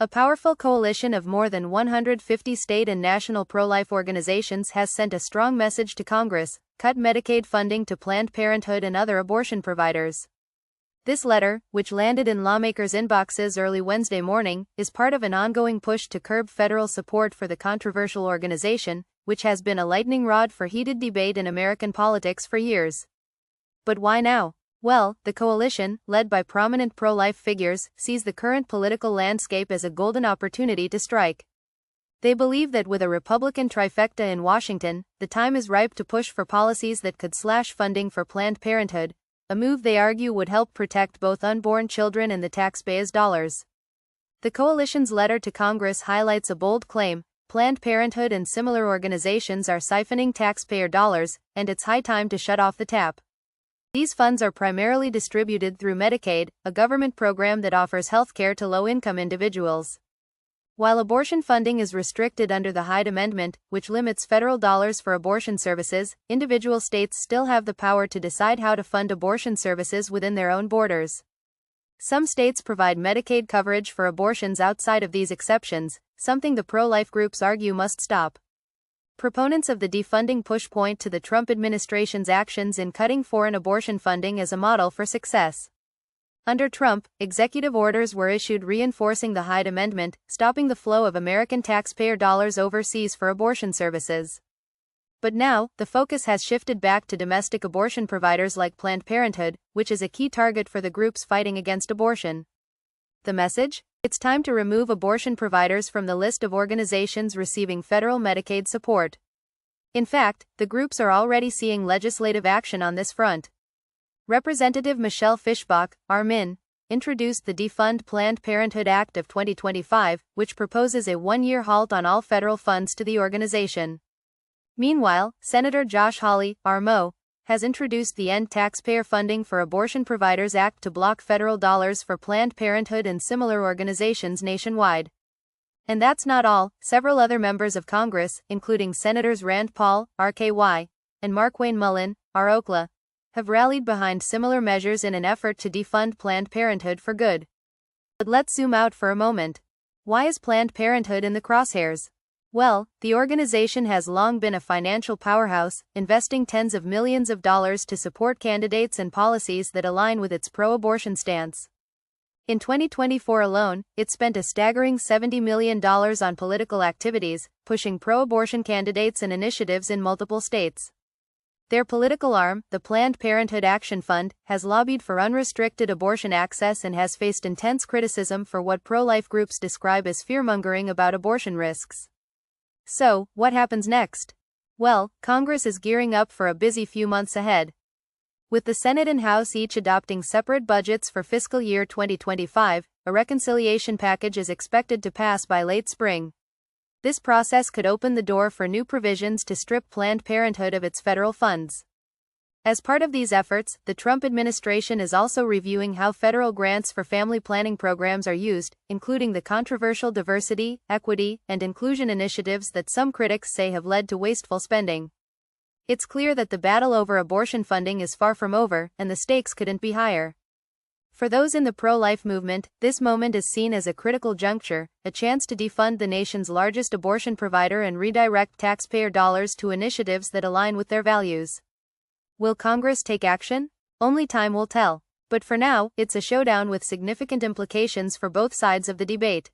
A powerful coalition of more than 150 state and national pro-life organizations has sent a strong message to Congress: cut Medicaid funding to Planned Parenthood and other abortion providers. This letter, which landed in lawmakers' inboxes early Wednesday morning, is part of an ongoing push to curb federal support for the controversial organization, which has been a lightning rod for heated debate in American politics for years. But why now? Well, the coalition, led by prominent pro-life figures, sees the current political landscape as a golden opportunity to strike. They believe that with a Republican trifecta in Washington, the time is ripe to push for policies that could slash funding for Planned Parenthood, a move they argue would help protect both unborn children and the taxpayers' dollars. The coalition's letter to Congress highlights a bold claim: Planned Parenthood and similar organizations are siphoning taxpayer dollars, and it's high time to shut off the tap. These funds are primarily distributed through Medicaid, a government program that offers health care to low-income individuals. While abortion funding is restricted under the Hyde Amendment, which limits federal dollars for abortion services, individual states still have the power to decide how to fund abortion services within their own borders. Some states provide Medicaid coverage for abortions outside of these exceptions, something the pro-life groups argue must stop. Proponents of the defunding push point to the Trump administration's actions in cutting foreign abortion funding as a model for success. Under Trump, executive orders were issued reinforcing the Hyde Amendment, stopping the flow of American taxpayer dollars overseas for abortion services. But now, the focus has shifted back to domestic abortion providers like Planned Parenthood, which is a key target for the groups fighting against abortion. The message? It's time to remove abortion providers from the list of organizations receiving federal Medicaid support. In fact, the groups are already seeing legislative action on this front. Representative Michelle Fischbach, RMIN, introduced the Defund Planned Parenthood Act of 2025, which proposes a one-year halt on all federal funds to the organization. Meanwhile, Senator Josh Hawley, RMO, has introduced the End Taxpayer Funding for Abortion Providers Act to block federal dollars for Planned Parenthood and similar organizations nationwide. And that's not all. Several other members of Congress, including Senators Rand Paul, RKY, and Markwayne Mullin, ROKLA, have rallied behind similar measures in an effort to defund Planned Parenthood for good. But let's zoom out for a moment. Why is Planned Parenthood in the crosshairs? Well, the organization has long been a financial powerhouse, investing tens of millions of dollars to support candidates and policies that align with its pro-abortion stance. In 2024 alone, it spent a staggering $70 million on political activities, pushing pro-abortion candidates and initiatives in multiple states. Their political arm, the Planned Parenthood Action Fund, has lobbied for unrestricted abortion access and has faced intense criticism for what pro-life groups describe as fearmongering about abortion risks. So, what happens next? Well, Congress is gearing up for a busy few months ahead. With the Senate and House each adopting separate budgets for fiscal year 2025, a reconciliation package is expected to pass by late spring. This process could open the door for new provisions to strip Planned Parenthood of its federal funds. As part of these efforts, the Trump administration is also reviewing how federal grants for family planning programs are used, including the controversial diversity, equity, and inclusion initiatives that some critics say have led to wasteful spending. It's clear that the battle over abortion funding is far from over, and the stakes couldn't be higher. For those in the pro-life movement, this moment is seen as a critical juncture, a chance to defund the nation's largest abortion provider and redirect taxpayer dollars to initiatives that align with their values. Will Congress take action? Only time will tell. But for now, it's a showdown with significant implications for both sides of the debate.